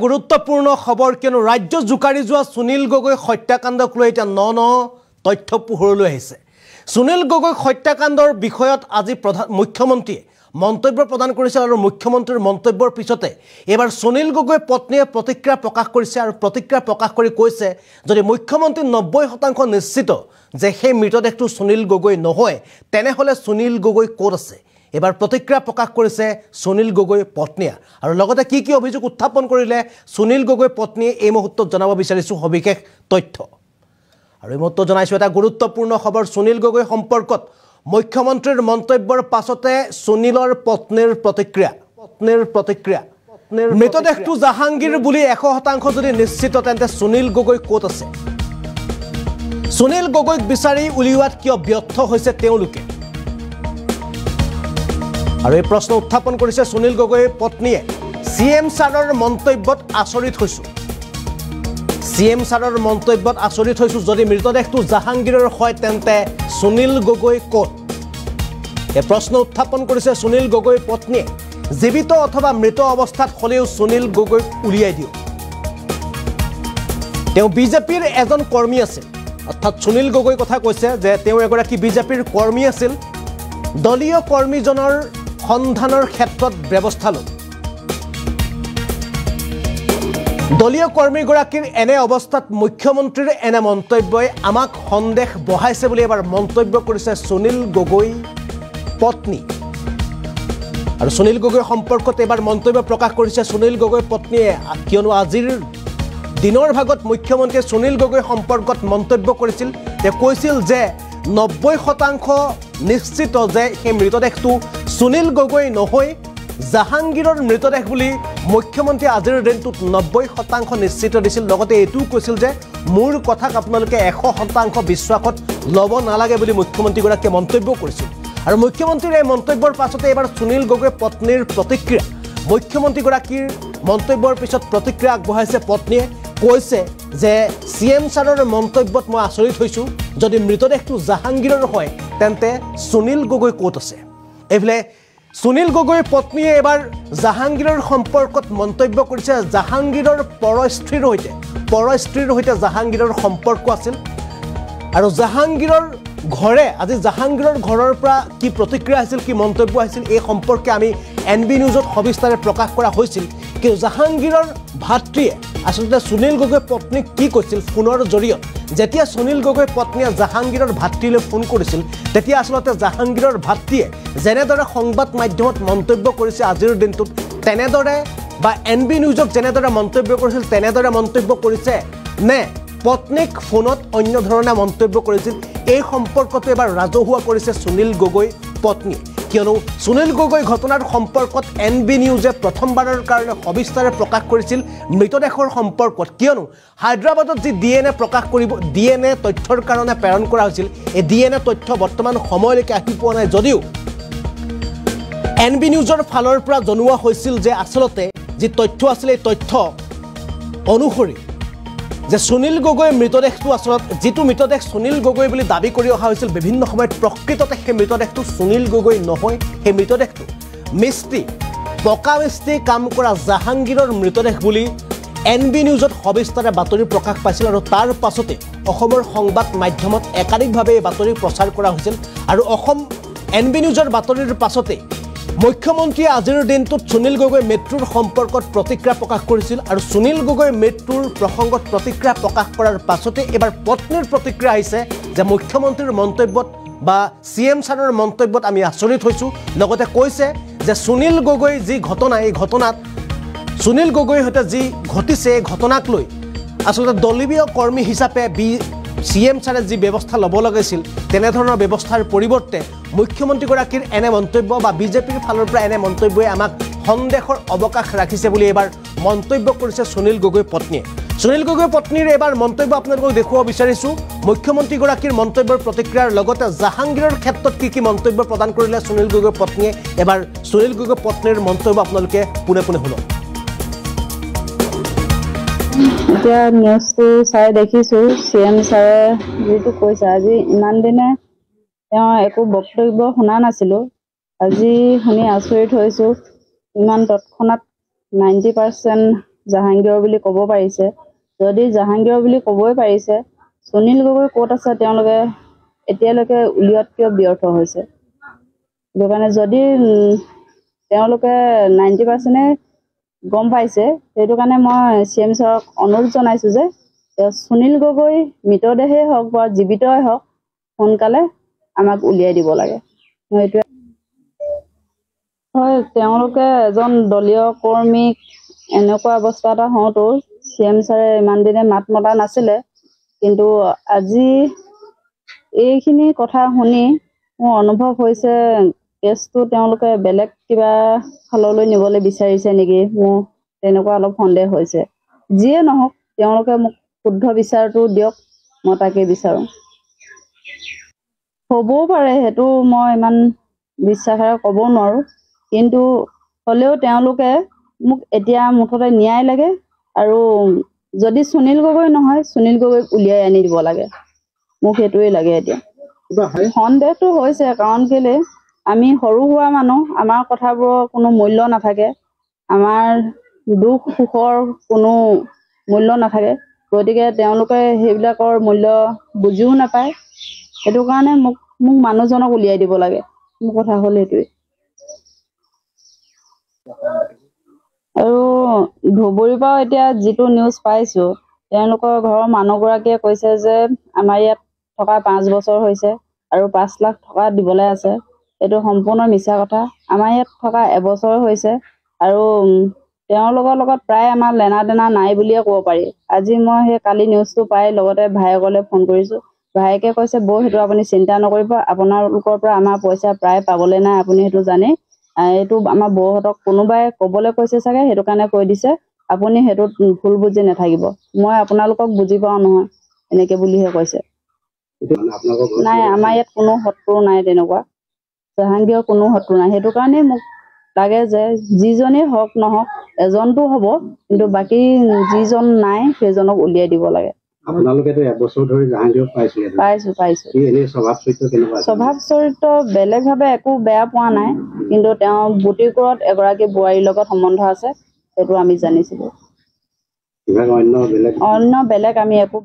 গুৰুত্বপূৰ্ণ খবৰ কিয়নো ৰাজ্য জুকাৰি যোৱা সুনীল গগৈ হত্যাকাণ্ডক লৈ এটা ন তথ্য পোহৰলৈ আহিছে। সুনীল গগৈ হত্যাকাণ্ডৰ বিষয়ত আজি মুখ্যমন্ত্ৰীয়ে মন্তব্য প্ৰদান কৰিছে আৰু মুখ্যমন্ত্ৰীৰ মন্তব্যৰ পিছতে এবাৰ সুনীল গগৈ পত্নীয়ে প্ৰতিক্ৰিয়া প্ৰকাশ কৰিছে আৰু প্ৰতিক্ৰিয়া প্ৰকাশ কৰি কৈছে যদি মুখ্যমন্ত্ৰী 90% নিশ্চিত যে সেই মৃতদেহটো সুনীল গগৈ নহয় তেনেহলে সুনীল গগৈ ক'ত আছে। এবাৰ প্ৰতিক্ৰিয়া প্ৰকাশ কৰিছে সুনীল গগৈ পত্নীয়ে আৰু লগতে কি কি অভিযোগ উত্থাপন কৰিলে সুনীল গগৈ পত্নীয়ে এই মুহূৰ্তত জনাব বিচাৰিছো সবিশেষ তথ্য। আৰু এই মুহূৰ্তত জনাইছো এটা গুৰুত্বপূৰ্ণ খবৰ সুনীল গগৈ সম্পৰ্কত মুখ্যমন্ত্ৰীৰ মন্তব্যৰ পাছতে সুনীলৰ পত্নীৰ প্ৰতিক্ৰিয়া মৃতদেহটো জাহাংগীৰ বুলি 100% যদি নিশ্চিত তেন্তে সুনীল গগৈ ক'ত আছে। সুনীল গগৈক বিচাৰি উলিওৱাত কিয় ব্যৰ্থ হৈছে তেওঁলোকে আৰু এই প্ৰশ্ন উত্থাপন কৰিছে সুনীল গগৈৰ পত্নীয়ে। সিএম ছাৰৰ মন্তব্যত আচৰিত হৈছো যদি মৃতদেহটো জাহাংগীৰৰ হয় তেন্তে সুনীল গগৈ ক'ত। এই প্ৰশ্ন উত্থাপন কৰিছে সুনীল গগৈৰ পত্নীয়ে। জীৱিত অথবা মৃত অৱস্থাত হলেও সুনীল গগৈক উলিয়াই দিও। তেওঁ বিজেপিৰ এজন কৰ্মী আছিল, অৰ্থাৎ সুনীল গগৈ কথা কৈছে যে তেওঁ এগৰাকী বিজেপিৰ কৰ্মী আছিল। দলীয় কৰ্মীজনৰ সন্ধানৰ ক্ষেত্ৰত ব্যৱস্থা লওক। দলীয় কৰ্মীগৰাকীৰ এনে অৱস্থাত মুখ্যমন্ত্ৰীৰ এনে মন্তব্যই আমাক সন্দেহ বঢ়াইছে বুলি এবাৰ মন্তব্য কৰিছে সুনীল গগৈ পত্নী। আৰু সুনীল গগৈ সম্পৰ্কত এবাৰ মন্তব্য প্ৰকাশ কৰিছে সুনীল গগৈ পত্নীয়ে কিয়নো আজিৰ দিনৰ ভাগত মুখ্যমন্ত্ৰীয়ে সুনীল গগৈ সম্পৰ্কত মন্তব্য কৰিছিল। তেওঁ কৈছিল যে 90% নিশ্চিত যে সেই মৃতদেহটো সুনীল গগৈ নহয় জাহাংগীৰৰ মৃতদেহ বুলি মুখ্যমন্ত্ৰী আজিৰ দিনটোত 90% নিশ্চিত দিছিল। লগতে এইটোও কৈছিল যে মোৰ কথাক আপোনালোকে 100% বিশ্বাসত ল'ব নালাগে বুলি মুখ্যমন্ত্ৰীগৰাকীয়ে মন্তব্য কৰিছিল। আৰু মুখ্যমন্ত্ৰীৰ এই মন্তব্যৰ পাছতে এবাৰ সুনীল গগৈ পত্নীৰ প্ৰতিক্ৰিয়া। মুখ্যমন্ত্ৰীগৰাকীৰ মন্তব্যৰ পিছত প্ৰতিক্ৰিয়া আগবঢ়াইছে পত্নীয়ে। কৈছে যে সিএম ছাৰৰ মন্তব্যত মই আচৰিত হৈছো যদি মৃতদেহটো জাহাংগীৰৰ হয় তেন্তে সুনীল গগৈ ক'ত আছে। এইফালে সুনীল গগৈৰ পত্নীয়ে এবাৰ জাহাংগীৰৰ সম্পৰ্কত মন্তব্য কৰিছে। জাহাংগীৰৰ পৰস্ত্ৰীৰ সৈতে জাহাংগীৰৰ সম্পৰ্ক আছিল আৰু জাহাংগীৰৰ ঘৰে আজি জাহাংগীৰৰ ঘৰৰ পৰা কি প্ৰতিক্ৰিয়া আহিছিল, কি মন্তব্য আহিছিল এই সম্পৰ্কে আমি NB নিউজত সবিস্তাৰে প্ৰকাশ কৰা হৈছিল। কিন্তু জাহাংগীৰৰ ভাতৃয়ে আচলতে সুনীল গগৈ পত্নীক কি কৈছিল ফোনৰ জৰিয়ত। যেতিয়া সুনীল গগৈ পত্নীয়ে জাহাংগীৰৰ ভাতৃলৈ ফোন কৰিছিল তেতিয়া আচলতে জাহাংগীৰৰ ভাতৃয়ে যেনেদৰে সংবাদ মাধ্যমত মন্তব্য কৰিছে আজিৰ দিনটোত তেনেদৰে বা NB নিউজক যেনেদৰে মন্তব্য কৰিছিল তেনেদৰে মন্তব্য কৰিছে নে পত্নীক ফোনত অন্য ধৰণে মন্তব্য কৰিছিল। এই সম্পৰ্কটো এবাৰ ৰাজহুৱা কৰিছে সুনীল গগৈ পত্নীয়ে। কিয়নো সুনীল গগৈ ঘটনাৰ সম্পৰ্কত NB নিউজে প্ৰথমবাৰৰ কাৰণে সবিস্তাৰে প্ৰকাশ কৰিছিল মৃতদেহৰ সম্পৰ্কত। কিয়নো হায়দৰাবাদত যি DNA প্ৰকাশ কৰিব DNA তথ্যৰ কাৰণে প্ৰেৰণ কৰা হৈছিল এই DNA তথ্য বৰ্তমান সময়লৈকে আহি পোৱা নাই যদিও NB নিউজৰ ফালৰ পৰা জনোৱা হৈছিল যে আচলতে যি তথ্য আছিল এই তথ্য অনুসৰি যে সুনীল গগৈ মৃতদেহটো আচলতে যিটো মৃতদেহ সুনীল গগৈ বুলি দাবী কৰি অহা হৈছিল বিভিন্ন সময়ত প্ৰকৃততে সেই মৃতদেহটো সুনীল গগৈ নহয়। সেই মৃতদেহটো পকা মিস্ত্ৰী কাম কৰা জাহাংগীৰৰ মৃতদেহ বুলি NB নিউজত সবিস্তাৰে বাতৰি প্ৰকাশ পাইছিল আৰু তাৰ পাছতে অসমৰ সংবাদ মাধ্যমত একাধিকভাৱে এই বাতৰি প্ৰচাৰ কৰা হৈছিল। আৰু NB নিউজৰ বাতৰিৰ পাছতে মুখ্যমন্ত্ৰীয়ে আজিৰ দিনটোত সুনীল গগৈ মৃত্যুৰ সম্পৰ্কত প্ৰতিক্ৰিয়া প্ৰকাশ কৰিছিল। আৰু সুনীল গগৈ মৃত্যুৰ প্ৰসংগত প্ৰতিক্ৰিয়া প্ৰকাশ কৰাৰ পাছতে এবাৰ পত্নীৰ প্ৰতিক্ৰিয়া আহিছে যে মুখ্যমন্ত্ৰীৰ মন্তব্যত বা সিএম ছাৰৰ মন্তব্যত আমি আচৰিত হৈছো। লগতে কৈছে যে সুনীল গগৈ যি ঘটনা এই ঘটনাত সুনীল গগৈৰ সৈতে যি ঘটিছে এই ঘটনাক লৈ আচলতে দলীয় কৰ্মী হিচাপে সিএম ছাৰে যি ব্যৱস্থা ল'ব লাগিছিল তেনেধৰণৰ ব্যৱস্থাৰ পৰিৱৰ্তে মুখ্যমন্ত্ৰীগৰাকীৰ এনে মন্তব্য বা বিজেপিৰ ফালৰ পৰা এনে মন্তব্যই আমাক সন্দেহৰ অৱকাশ ৰাখিছে বুলি এবাৰ মন্তব্য কৰিছে সুনীল গগৈ পত্নীয়ে। সুনীল গগৈ পত্নীৰ এবাৰ মন্তব্য আপোনালোকক দেখুৱাব বিচাৰিছো। মুখ্যমন্ত্ৰীগৰাকীৰ মন্তব্যৰ প্ৰতিক্ৰিয়াৰ লগতে জাহাংগীৰৰ ক্ষেত্ৰত কি মন্তব্য প্ৰদান কৰিলে সুনীল গগৈ পত্নীয়ে এবাৰ সুনীল গগৈ পত্নীৰ মন্তব্য আপোনালোকে পোনে পোনে শুনক। এতিয়া নিউজটো চাই দেখিছো সিএম ছাৰে যিটো কৈছে আজি ইমান দিনে তেওঁ একো বক্তব্য শুনা নাছিলো আজি শুনি আচৰিত হৈছো ইমান তৎক্ষণাত 90% জাহাংগীৰৰ বুলি ক'ব পাৰিছে। যদি জাহাংগীৰৰ বুলি ক'বই পাৰিছে, সুনীল গগৈ ক'ত আছে তেওঁলোকে এতিয়ালৈকে উলিওৱাত কিয় ব্যৰ্থ হৈছে? সেইটো কাৰণে যদি তেওঁলোকে 90% গম পাইছে, সেইটো কাৰণে মই CM ছাৰক অনুৰোধ জনাইছোঁ যে সুনীল গগৈ মৃতদেহেই হওক বা জীৱিতই হওক সোনকালে আমাক উলিয়াই দিব লাগে। মই এইটোৱে হয়, তেওঁলোকে এজন দলীয় কৰ্মীক এনেকুৱা অৱস্থা এটা হওঁতো CM ছাৰে ইমান দিনে মাত মতা নাছিলে, কিন্তু আজি এইখিনি কথা শুনি মোৰ অনুভৱ হৈছে কেছটো তেওঁলোকে বেলেগ কিবা ফাললৈ নিবলৈ বিচাৰিছে নেকি, মোৰ তেনেকুৱা অলপ সন্দেহ হৈছে। যিয়ে নহওক তেওঁলোকে মোক শুদ্ধ বিচাৰটো দিয়ক, মই তাকে বিচাৰোঁ। হ'বও পাৰে, সেইটো মই ইমান বিশ্বাসেৰে ক'ব নোৱাৰোঁ, কিন্তু হ'লেও তেওঁলোকে মোক এতিয়া মুঠতে ন্যায় লাগে, আৰু যদি সুনীল গগৈ নহয় সুনীল গগৈক উলিয়াই আনি দিব লাগে, মোক সেইটোৱে লাগে এতিয়া। সন্দেহটো হৈছে কাৰণ কেলে আমি সৰু সুৰা মানুহ, আমাৰ কথাবোৰৰ কোনো মূল্য নাথাকে, আমাৰ দুখ সুখৰ কোনো মূল্য নাথাকে, গতিকে তেওঁলোকে সেইবিলাকৰ মূল্য বুজিও নাপায়। সেইটো কাৰণে মোক মানুহজনক উলিয়াই দিব লাগে, মোৰ কথা হ'ল সেইটোৱে। আৰু ধুবুৰীৰ পৰা এতিয়া যিটো নিউজ পাইছোঁ, তেওঁলোকৰ ঘৰৰ মানুহগৰাকীয়ে কৈছে যে আমাৰ ইয়াত থকা 5 বছৰ হৈছে আৰু 5 লাখ টকা দিবলৈ আছে। এইটো সম্পূৰ্ণ মিছা কথা। আমাৰ ইয়াত থকা এবছৰ হৈছে আৰু তেওঁলোকৰ লগত প্ৰায় আমাৰ লেনা দেনা নাই বুলিয়ে ক'ব পাৰি। আজি মই সেই কালি নিউজটো পাই লগতে ভায়েকলৈ ফোন কৰিছোঁ। ভায়েকে কৈছে বৌ সেইটো আপুনি চিন্তা নকৰিব, আপোনালোকৰ পৰা আমাৰ পইচা প্ৰায় পাবলৈ নাই, আপুনি সেইটো জানেই। এইটো আমাৰ বৌহঁতক কোনোবাই ক'বলৈ কৈছে চাগে, সেইটো কাৰণে কৈ দিছে, আপুনি সেইটোত ভুল বুজি নাথাকিব, মই আপোনালোকক বুজি পাওঁ নহয়, এনেকৈ বুলিহে কৈছে। নাই, আমাৰ ইয়াত কোনো শত্ৰু নাই, তেনেকুৱা জাহাংগীৰৰ কোনো শত্ৰু নাই। সেইটো কাৰণেই মোক লাগে যে যিজনেই হওক নহওক এজনটো হ'ব, কিন্তু বাকী যিজন নাই সেইজনক উলিয়াই দিব লাগে। আপোনালোকেতো এবছৰ ধৰি জাহাংগীৰক পাইছিলে? পাইছোঁ। এনেই স্বভাৱ চৰিত্ৰ কেনেকুৱা? স্বভাৱ চৰিত্ৰ বেলেগভাৱে একো বেয়া পোৱা নাই, কিন্তু তেওঁ বুটিকুৰত এগৰাকী বোৱাৰীৰ লগত সম্বন্ধ আছে, সেইটো আমি জানিছিলোঁ। অন্য বেলেগ আমি একো